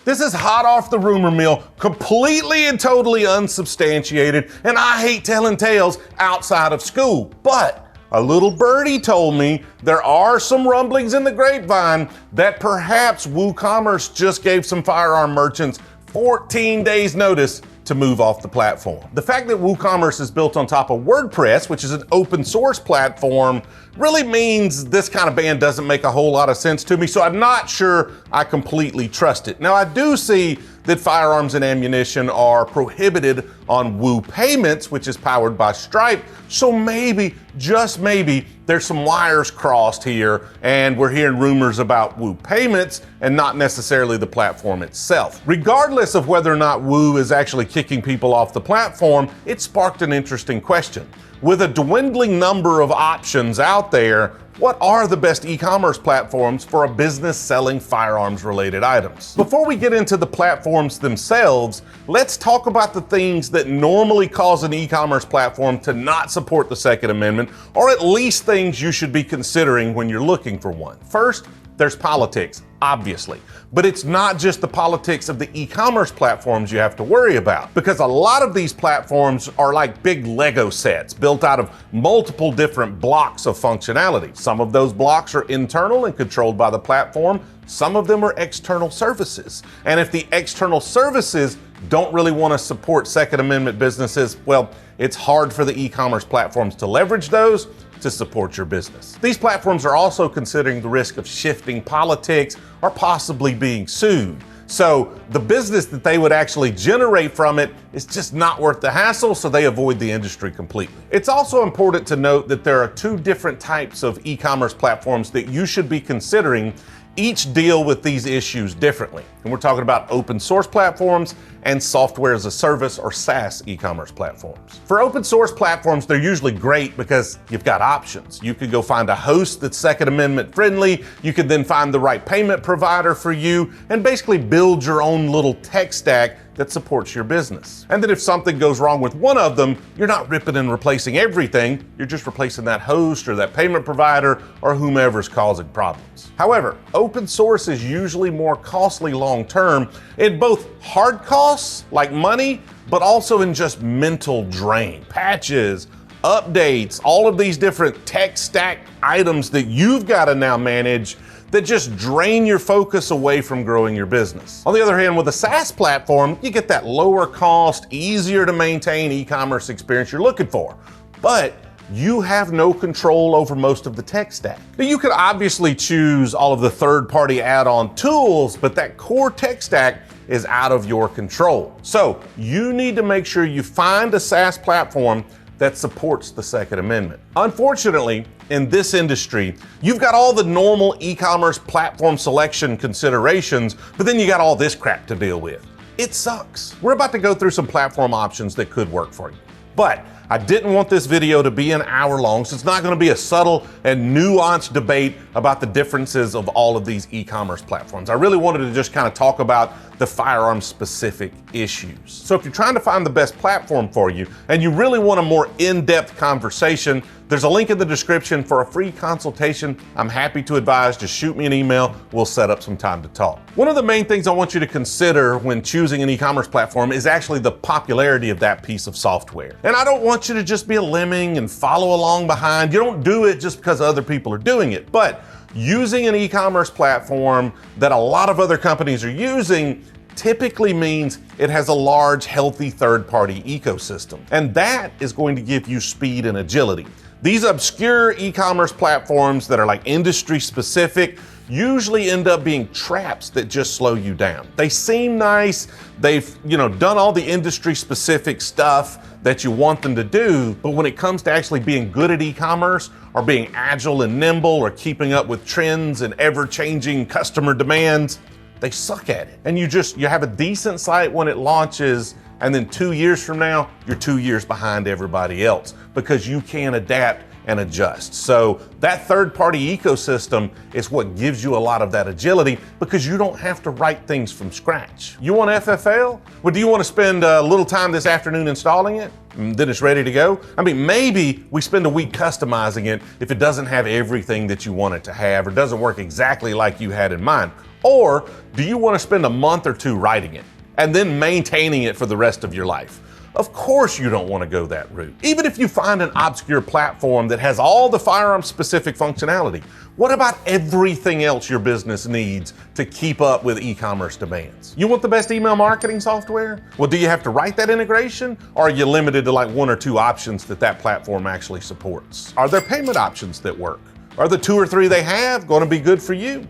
This is hot off the rumor mill, completely and totally unsubstantiated, and I hate telling tales outside of school. But a little birdie told me there are some rumblings in the grapevine that perhaps WooCommerce just gave some firearm merchants 14 days notice to move off the platform. The fact that WooCommerce is built on top of WordPress, which is an open source platform, really means this kind of ban doesn't make a whole lot of sense to me, so I'm not sure I completely trust it. Now, I do see that firearms and ammunition are prohibited on Woo Payments, which is powered by Stripe, so maybe, just maybe, there's some wires crossed here and we're hearing rumors about Woo Payments and not necessarily the platform itself. Regardless of whether or not Woo is actually kicking people off the platform, it sparked an interesting question. With a dwindling number of options out there, what are the best e-commerce platforms for a business selling firearms related items? Before we get into the platforms themselves, let's talk about the things that normally cause an e-commerce platform to not support the Second Amendment, or at least things you should be considering when you're looking for one. First, there's politics, obviously. But it's not just the politics of the e-commerce platforms you have to worry about, because a lot of these platforms are like big Lego sets built out of multiple different blocks of functionality. Some of those blocks are internal and controlled by the platform. Some of them are external services. And if the external services don't really want to support Second Amendment businesses, well, it's hard for the e-commerce platforms to leverage those to support your business. These platforms are also considering the risk of shifting politics or possibly being sued. So the business that they would actually generate from it is just not worth the hassle, so they avoid the industry completely. It's also important to note that there are two different types of e-commerce platforms that you should be considering. Each deal with these issues differently. And we're talking about open source platforms and software as a service or SaaS e-commerce platforms. For open source platforms, they're usually great because you've got options. You could go find a host that's Second Amendment friendly. You could then find the right payment provider for you and basically build your own little tech stack that supports your business. And then if something goes wrong with one of them, you're not ripping and replacing everything. You're just replacing that host or that payment provider or whomever's causing problems. However, open source is usually more costly long-term in both hard costs, like money, but also in just mental drain. Patches, updates, all of these different tech stack items that you've got to now manage that just drain your focus away from growing your business. On the other hand, with a SaaS platform, you get that lower cost, easier to maintain e-commerce experience you're looking for. But you have no control over most of the tech stack. Now, you could obviously choose all of the third-party add-on tools, but that core tech stack is out of your control. So you need to make sure you find a SaaS platform that supports the Second Amendment. Unfortunately, in this industry, you've got all the normal e-commerce platform selection considerations, but then you got all this crap to deal with. It sucks. We're about to go through some platform options that could work for you. But I didn't want this video to be an hour long, so it's not going to be a subtle and nuanced debate about the differences of all of these e-commerce platforms. I really wanted to just kind of talk about the firearm specific issues. So if you're trying to find the best platform for you and you really want a more in-depth conversation, there's a link in the description for a free consultation. I'm happy to advise. Just shoot me an email. We'll set up some time to talk. One of the main things I want you to consider when choosing an e-commerce platform is actually the popularity of that piece of software. And I don't want you to just be a lemming and follow along behind. You don't do it just because other people are doing it. But using an e-commerce platform that a lot of other companies are using typically means it has a large, healthy third-party ecosystem. And that is going to give you speed and agility. These obscure e-commerce platforms that are like industry specific usually end up being traps that just slow you down. They seem nice. They've, done all the industry specific stuff that you want them to do, but when it comes to actually being good at e-commerce or being agile and nimble or keeping up with trends and ever-changing customer demands, they suck at it. And you have a decent site when it launches, and then 2 years from now, you're 2 years behind everybody else because you can't adapt and adjust. So that third-party ecosystem is what gives you a lot of that agility because you don't have to write things from scratch. You want FFL? Well, do you want to spend a little time this afternoon installing it? Then it's ready to go? I mean, maybe we spend a week customizing it if it doesn't have everything that you want it to have or doesn't work exactly like you had in mind. Or do you want to spend a month or two writing it and then maintaining it for the rest of your life? Of course you don't want to go that route. Even if you find an obscure platform that has all the firearm specific functionality, what about everything else your business needs to keep up with e-commerce demands? You want the best email marketing software? Well, do you have to write that integration? Or are you limited to like one or two options that platform actually supports? Are there payment options that work? Are the 2 or 3 they have going to be good for you?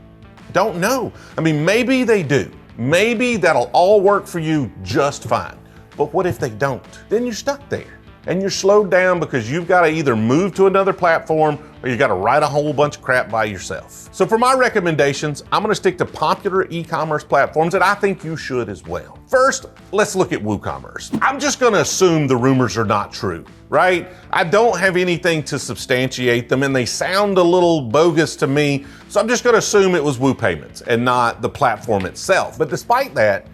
Don't know. I mean, maybe they do. Maybe that'll all work for you just fine. But what if they don't? Then you're stuck there and you're slowed down because you've got to either move to another platform or you got to write a whole bunch of crap by yourself. So for my recommendations, I'm going to stick to popular e-commerce platforms that I think you should as well. First, let's look at WooCommerce. I'm just going to assume the rumors are not true, right? I don't have anything to substantiate them and they sound a little bogus to me. So I'm just going to assume it was WooPayments and not the platform itself. But despite that,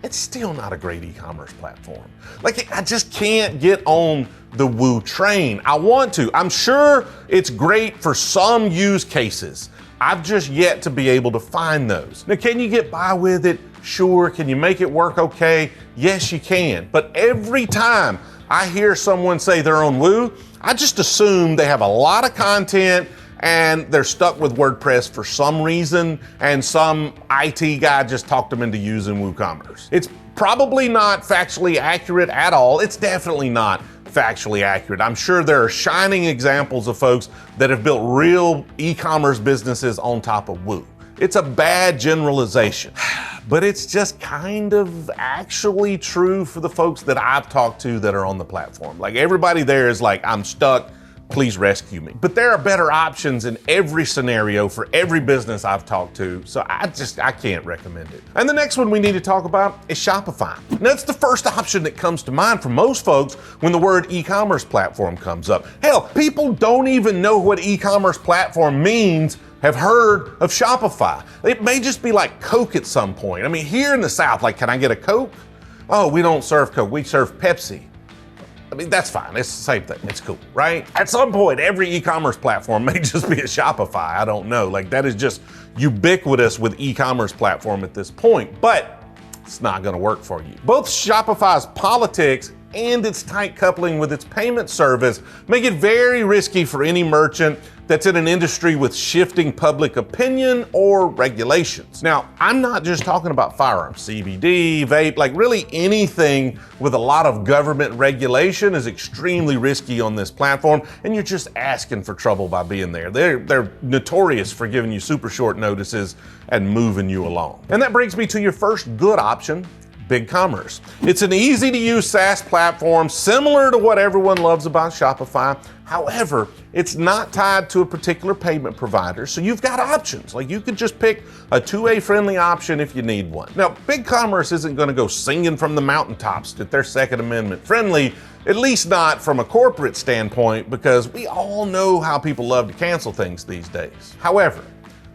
it's still not a great e-commerce platform. Like, I just can't get on the Woo train. I want to. I'm sure it's great for some use cases. I've just yet to be able to find those. Now, can you get by with it? Sure. Can you make it work okay? Yes, you can. But every time I hear someone say they're on Woo, I just assume they have a lot of content and they're stuck with WordPress for some reason, and some IT guy just talked them into using WooCommerce. It's probably not factually accurate at all. It's definitely not factually accurate. I'm sure there are shining examples of folks that have built real e-commerce businesses on top of Woo. It's a bad generalization, but it's just kind of actually true for the folks that I've talked to that are on the platform. Like, everybody there is like, I'm stuck, please rescue me. But there are better options in every scenario for every business I've talked to, so I can't recommend it. And the next one we need to talk about is Shopify. Now, it's the first option that comes to mind for most folks when the word e-commerce platform comes up. Hell, people don't even know what e-commerce platform means have heard of Shopify. It may just be like Coke at some point. I mean, here in the South, like, can I get a Coke? Oh, we don't serve Coke, we serve Pepsi. I mean, that's fine. It's the same thing. It's cool, right? At some point, every e-commerce platform may just be a Shopify. I don't know. Like, that is just ubiquitous with e-commerce platform at this point, but it's not going to work for you. Both Shopify's politics and its tight coupling with its payment service make it very risky for any merchant that's in an industry with shifting public opinion or regulations. Now, I'm not just talking about firearms, CBD, vape, like really anything with a lot of government regulation is extremely risky on this platform, and you're just asking for trouble by being there. They're notorious for giving you super short notices and moving you along. And that brings me to your first good option, BigCommerce. It's an easy to use SaaS platform similar to what everyone loves about Shopify. However, it's not tied to a particular payment provider, so you've got options. Like, you could just pick a 2A friendly option if you need one. Now, BigCommerce isn't going to go singing from the mountaintops that they're Second Amendment friendly, at least not from a corporate standpoint, because we all know how people love to cancel things these days. However,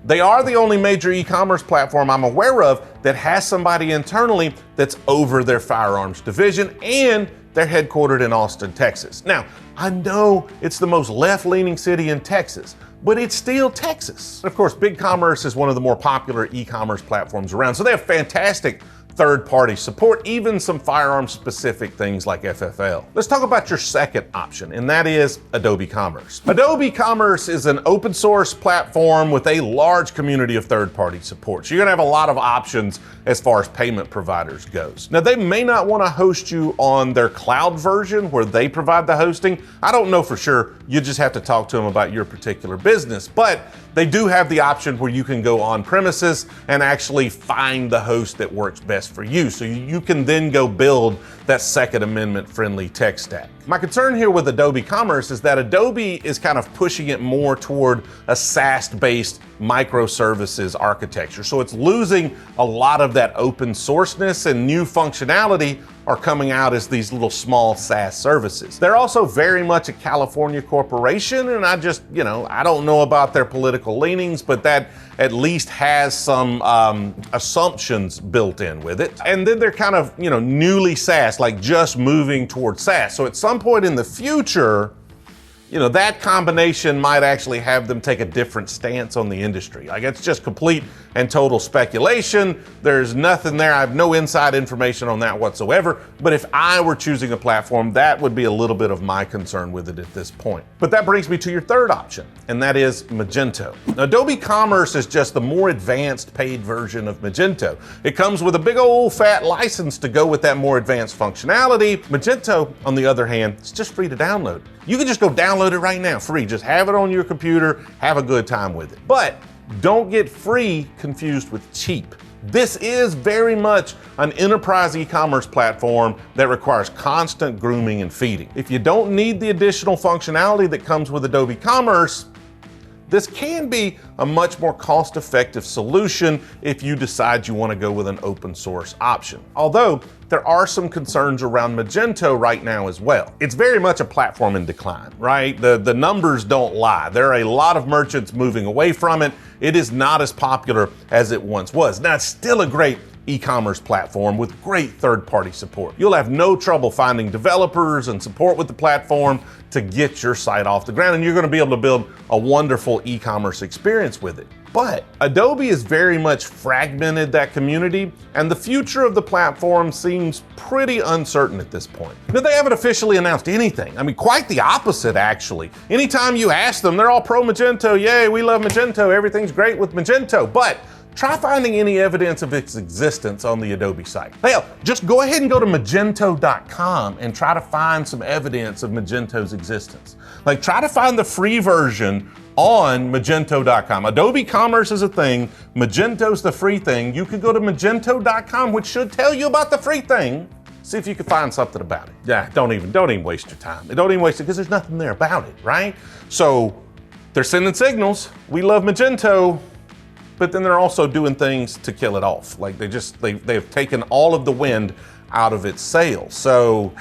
they are the only major e-commerce platform I'm aware of that has somebody internally that's over their firearms division, and they're headquartered in Austin, Texas. Now, I know it's the most left-leaning city in Texas, but it's still Texas. Of course, BigCommerce is one of the more popular e-commerce platforms around, so they have fantastic third-party support, even some firearm-specific things like FFL. Let's talk about your second option, and that is Adobe Commerce. Adobe Commerce is an open-source platform with a large community of third-party support. So you're gonna have a lot of options as far as payment providers goes. Now, they may not wanna host you on their cloud version where they provide the hosting. I don't know for sure. You just have to talk to them about your particular business, but they do have the option where you can go on premises and actually find the host that works best for you. So you can then go build that Second Amendment friendly tech stack. My concern here with Adobe Commerce is that Adobe is kind of pushing it more toward a SaaS-based microservices architecture. So it's losing a lot of that open sourceness, and new functionality are coming out as these little small SaaS services. They're also very much a California corporation, and I don't know about their political leanings, but that at least has some assumptions built in with it. And then they're kind of, newly SaaS, like just moving towards SaaS. So at some point in the future, that combination might actually have them take a different stance on the industry. Like, it's just complete and total speculation. There's nothing there. I have no inside information on that whatsoever. But if I were choosing a platform, that would be a little bit of my concern with it at this point. But that brings me to your third option, and that is Magento. Now, Adobe Commerce is just the more advanced paid version of Magento. It comes with a big old fat license to go with that more advanced functionality. Magento, on the other hand, it's just free to download. You can just go download it right now, free. Just have it on your computer, have a good time with it. But don't get free confused with cheap. This is very much an enterprise e-commerce platform that requires constant grooming and feeding. If you don't need the additional functionality that comes with Adobe Commerce, this can be a much more cost-effective solution if you decide you want to go with an open source option. Although there are some concerns around Magento right now as well. It's very much a platform in decline, right? The numbers don't lie. There are a lot of merchants moving away from it. It is not as popular as it once was. Now, it's still a great e-commerce platform with great third-party support. You'll have no trouble finding developers and support with the platform to get your site off the ground, and you're going to be able to build a wonderful e-commerce experience with it. But Adobe has very much fragmented that community, and the future of the platform seems pretty uncertain at this point. Now, they haven't officially announced anything. I mean, quite the opposite, actually. Anytime you ask them, they're all pro Magento. Yay, we love Magento. Everything's great with Magento. But try finding any evidence of its existence on the Adobe site. Hell, just go ahead and go to Magento.com and try to find some evidence of Magento's existence. Like, try to find the free version on Magento.com. Adobe Commerce is a thing, Magento's the free thing. You could go to Magento.com, which should tell you about the free thing. See if you can find something about it. Yeah, don't even waste your time. Don't even waste it, because there's nothing there about it, right? So they're sending signals. We love Magento, but then they're also doing things to kill it off. Like, they've taken all of the wind out of its sails. So,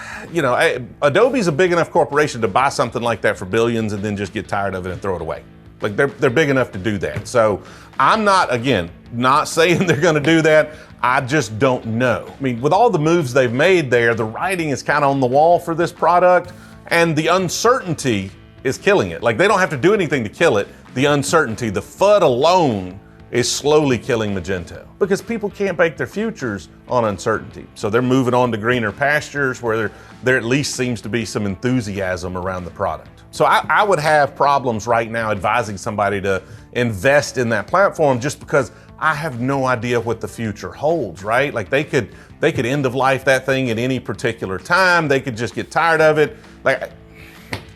Adobe's a big enough corporation to buy something like that for billions and then just get tired of it and throw it away. Like, they're big enough to do that. So I'm not saying they're gonna do that. I just don't know. I mean, with all the moves they've made there, the writing is kind of on the wall for this product, and the uncertainty is killing it. Like, they don't have to do anything to kill it. The uncertainty, the FUD alone, is slowly killing Magento, because people can't bake their futures on uncertainty. So they're moving on to greener pastures where there at least seems to be some enthusiasm around the product. So I would have problems right now advising somebody to invest in that platform, just because I have no idea what the future holds, right? Like, they could end of life that thing at any particular time. They could just get tired of it. Like,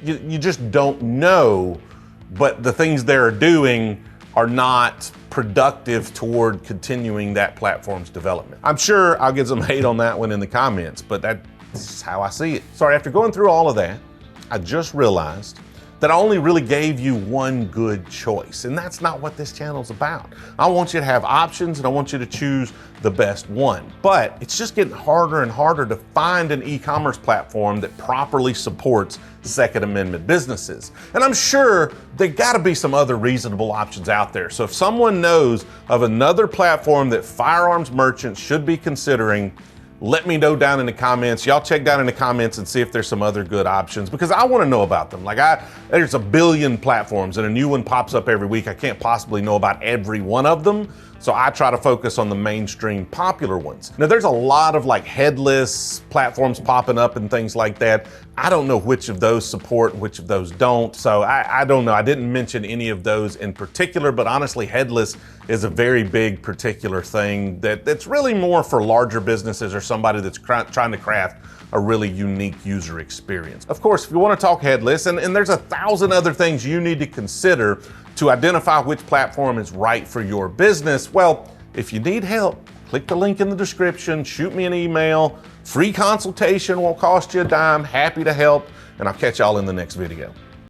you just don't know, but the things they're doing are not productive toward continuing that platform's development. I'm sure I'll get some hate on that one in the comments, but that's how I see it. Sorry, after going through all of that, I just realized that I only really gave you one good choice, and that's not what this channel's about. I want you to have options, and I want you to choose the best one. But it's just getting harder and harder to find an e-commerce platform that properly supports Second Amendment businesses. And I'm sure there gotta be some other reasonable options out there. So if someone knows of another platform that firearms merchants should be considering, let me know down in the comments. Y'all check down in the comments and see if there's some other good options, because I want to know about them. Like, there's a billion platforms and a new one pops up every week. I can't possibly know about every one of them. So I try to focus on the mainstream popular ones. Now, there's a lot of like headless platforms popping up and things like that. I don't know which of those support and which of those don't. So I don't know. I didn't mention any of those in particular, but honestly, headless is a very big particular thing that's really more for larger businesses or somebody that's trying to craft a really unique user experience. Of course, if you want to talk headless, and there's 1,000 other things you need to consider to identify which platform is right for your business, well, if you need help, click the link in the description, shoot me an email, free consultation, won't cost you a dime, happy to help, and I'll catch y'all in the next video.